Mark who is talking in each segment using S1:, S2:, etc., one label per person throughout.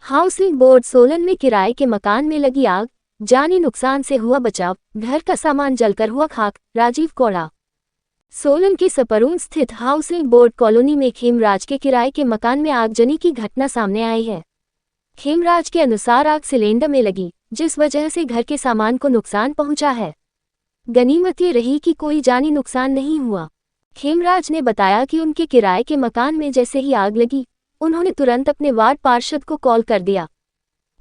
S1: Housing board Solan में किराए के मकान में लगी आग, जानी नुकसान से हुआ बचाव, घर का सामान जलकर हुआ खाक। राजीव कौड़ा। सोलन के सपरून स्थित हाउसिंग बोर्ड कॉलोनी में खेमराज के किराए के मकान में आगजनी की घटना सामने आई है। खेमराज के अनुसार आग सिलेंडर में लगी, जिस वजह से घर के सामान को नुकसान पहुंचा है। गनीमत ये रही कि कोई जानी नुकसान नहीं हुआ। खेमराज ने बताया कि उनके किराए के मकान में जैसे ही आग लगी, उन्होंने तुरंत अपने वार्ड पार्षद को कॉल कर दिया।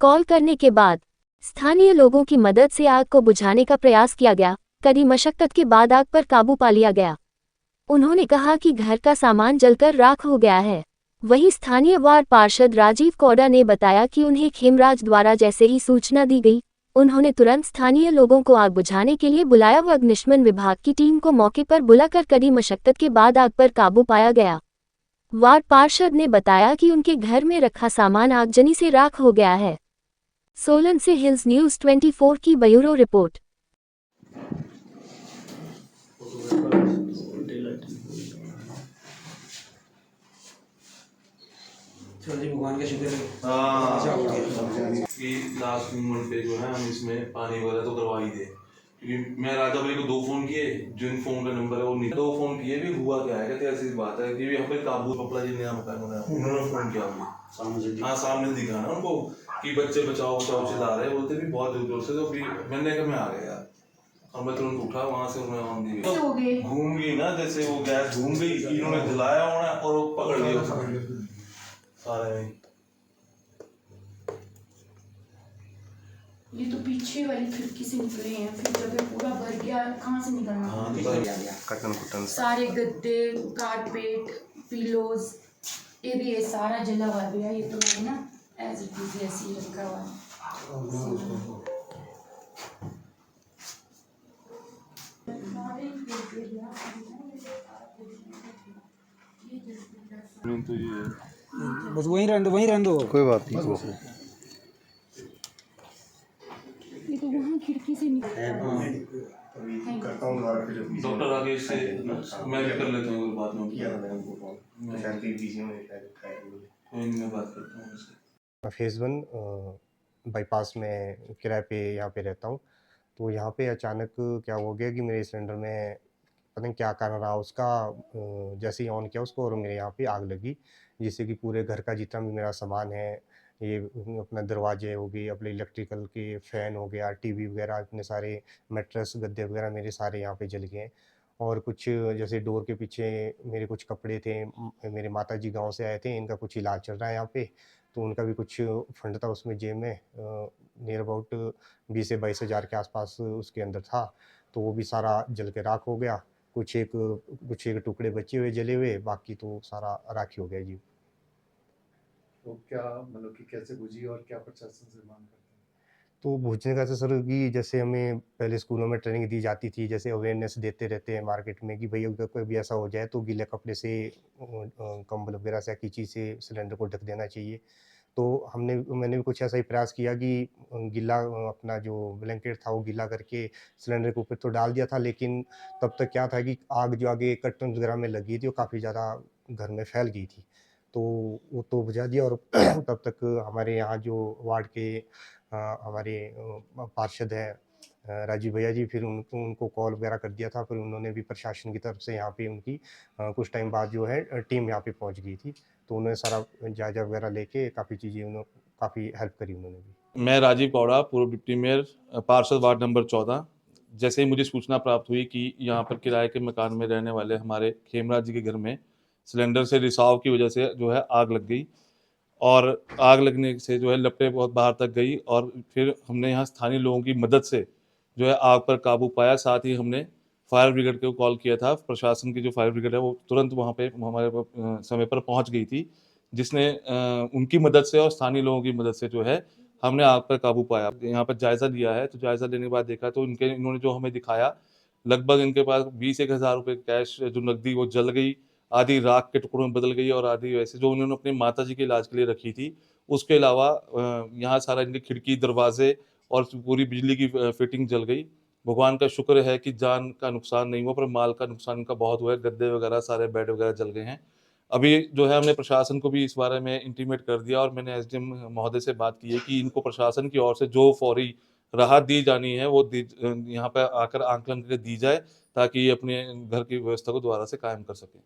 S1: कॉल करने के बाद स्थानीय लोगों की मदद से आग को बुझाने का प्रयास किया गया। कड़ी मशक्कत के बाद आग पर काबू पा लिया गया। उन्होंने कहा कि घर का सामान जलकर राख हो गया है। वहीं स्थानीय वार्ड पार्षद राजीव कौड़ा ने बताया कि उन्हें खेमराज द्वारा जैसे ही सूचना दी गई, उन्होंने तुरंत स्थानीय लोगों को आग बुझाने के लिए बुलाया व अग्निशमन विभाग की टीम को मौके पर बुलाकर कड़ी मशक्कत के बाद आग पर काबू पाया गया। वार्ड पार्षद ने बताया कि उनके घर में रखा सामान आगजनी से राख हो गया है। सोलन से हिल्स न्यूज़ 24 की ब्यूरो रिपोर्ट।
S2: चलिए भगवान का शुक्र है।
S3: कि लास्ट मोमेंट पे जो है हम इसमें पानी वगैरह तो करवा ही दे, क्योंकि मैं राजा भाई को 2 फोन किए, जिन फोन का नंबर है वो नहीं, 2 फोन किए भी हुआ क्या है, कहते ऐसी बात है कि यहाँ पे काबू पपला जी नया मकान बनाया, उन्होंने फोन किया मुझे। हाँ, सामने दिखा ना उनको कि बच्चे बचाओ बचाओ चिल्ला रहे, बोलते भी बहुत जोर जोर से, तो फिर मैंने कहा मैं आ गया यार, और मैं तुरंत उठा वहाँ से, मैं घूम गई ना, जैसे वो गैस घूम गई, इन्होंने जलाया होना और वो पकड़ लिया सारे।
S4: ये तो पीछे वाली खिड़की से निकले हैं, फिर जब ये पूरा भर गया, कहाँ से निकलना?
S3: हाँ,
S2: कटन कुटन
S4: सारे गद्दे, कारपेट, पिलोज, ये भी ये सारा जला हुआ भैया। ये तो है ना एज इट इज ऐसे ही रखा हुआ है।
S3: तो ये
S2: बस वहीं रहने दो कोई बात नहीं।
S4: ये तो वहाँ खिड़की से
S3: डॉक्टर आगे से मैं भी कर लेता हूँ बाद में, मैं बात करता हूँ उससे।
S5: फेज़ 1 बाईपास में किराए पे यहाँ पे रहता हूँ। तो यहाँ पे अचानक क्या हो गया कि मेरे सिलेंडर में पता नहीं क्या कारण रहा उसका, जैसे ही ऑन किया उसको और मेरे यहाँ पे आग लगी, जिससे कि पूरे घर का जितना भी मेरा सामान है, ये अपना दरवाजे हो गए, अपने इलेक्ट्रिकल के फ़ैन हो गया, टीवी वगैरह, इतने सारे मैट्रेस गद्दे वगैरह मेरे सारे यहाँ पे जल गए। और कुछ जैसे डोर के पीछे मेरे कुछ कपड़े थे, मेरे माताजी गाँव से आए थे, इनका कुछ इलाज चल रहा है यहाँ पे, तो उनका भी कुछ फंड था उसमें जेब में, नियर अबाउट 20 से 22 हज़ार के आसपास उसके अंदर था, तो वो भी सारा जल के राख हो गया। कुछ एक टुकड़े बचे हुए जले हुए, बाकी तो सारा राख ही हो गया जी।
S6: तो क्या मतलब कि कैसे बुझी और क्या प्रशासन से मांग करते हैं?
S5: तो बुझने का तो सर कि जैसे हमें पहले स्कूलों में ट्रेनिंग दी जाती थी, जैसे अवेयरनेस देते रहते हैं मार्केट में कि भई अगर कोई भी ऐसा हो जाए तो गीले कपड़े से, कंबल वगैरह से या किसी से सिलेंडर को ढक देना चाहिए। तो मैंने भी कुछ ऐसा ही प्रयास किया कि गीला, अपना जो ब्लैंकेट था वो गीला करके सिलेंडर के ऊपर तो डाल दिया था, लेकिन तब तक क्या था कि आग जो आगे कर्टन्स वगैरह में लगी थी वो काफ़ी ज़्यादा घर में फैल गई थी। तो वो तो बुझा दिया, और तब तक हमारे यहाँ जो वार्ड के हमारे पार्षद हैं, राजीव भैया जी, फिर उनको कॉल वगैरह कर दिया था, फिर उन्होंने भी प्रशासन की तरफ से यहाँ पे उनकी कुछ टाइम बाद जो है टीम यहाँ पे पहुँच गई थी, तो उन्होंने सारा जायज़ा वगैरह लेके काफ़ी चीज़ें काफ़ी हेल्प करी उन्होंने भी।
S3: मैं राजीव कौड़ा, पूर्व डिप्टी मेयर, पार्षद वार्ड नंबर 14। जैसे ही मुझे सूचना प्राप्त हुई कि यहाँ पर किराए के मकान में रहने वाले हमारे खेमराज जी के घर में सिलेंडर से रिसाव की वजह से जो है आग लग गई, और आग लगने से जो है लपटें बहुत बाहर तक गई, और फिर हमने यहाँ स्थानीय लोगों की मदद से जो है आग पर काबू पाया। साथ ही हमने फायर ब्रिगेड को कॉल किया था। प्रशासन की जो फायर ब्रिगेड है वो तुरंत वहाँ पे हमारे समय पर पहुँच गई थी, जिसने उनकी मदद से और स्थानीय लोगों की मदद से जो है हमने आग पर काबू पाया। यहाँ पर जायज़ा लिया है, तो जायज़ा लेने के बाद देखा तो इन्होंने जो हमें दिखाया, लगभग इनके पास 20-1 हज़ार रुपये कैश जो नकदी वो जल गई, आधी राख के टुकड़ों में बदल गई, और आधी वैसे जो उन्होंने अपनी माताजी के इलाज के लिए रखी थी। उसके अलावा यहाँ सारा इनकी खिड़की, दरवाजे और पूरी बिजली की फिटिंग जल गई। भगवान का शुक्र है कि जान का नुकसान नहीं हुआ, पर माल का नुकसान इनका बहुत हुआ है। गद्दे वगैरह, सारे बेड वगैरह जल गए हैं। अभी जो है हमने प्रशासन को भी इस बारे में इंटीमेट कर दिया और मैंने एसडीएम महोदय से बात की है कि इनको प्रशासन की ओर से जो फौरी राहत दी जानी है वो यहाँ पे आकर आंकलन के लिए दी जाए, ताकि ये अपने घर की व्यवस्था को दोबारा से कायम कर सकें।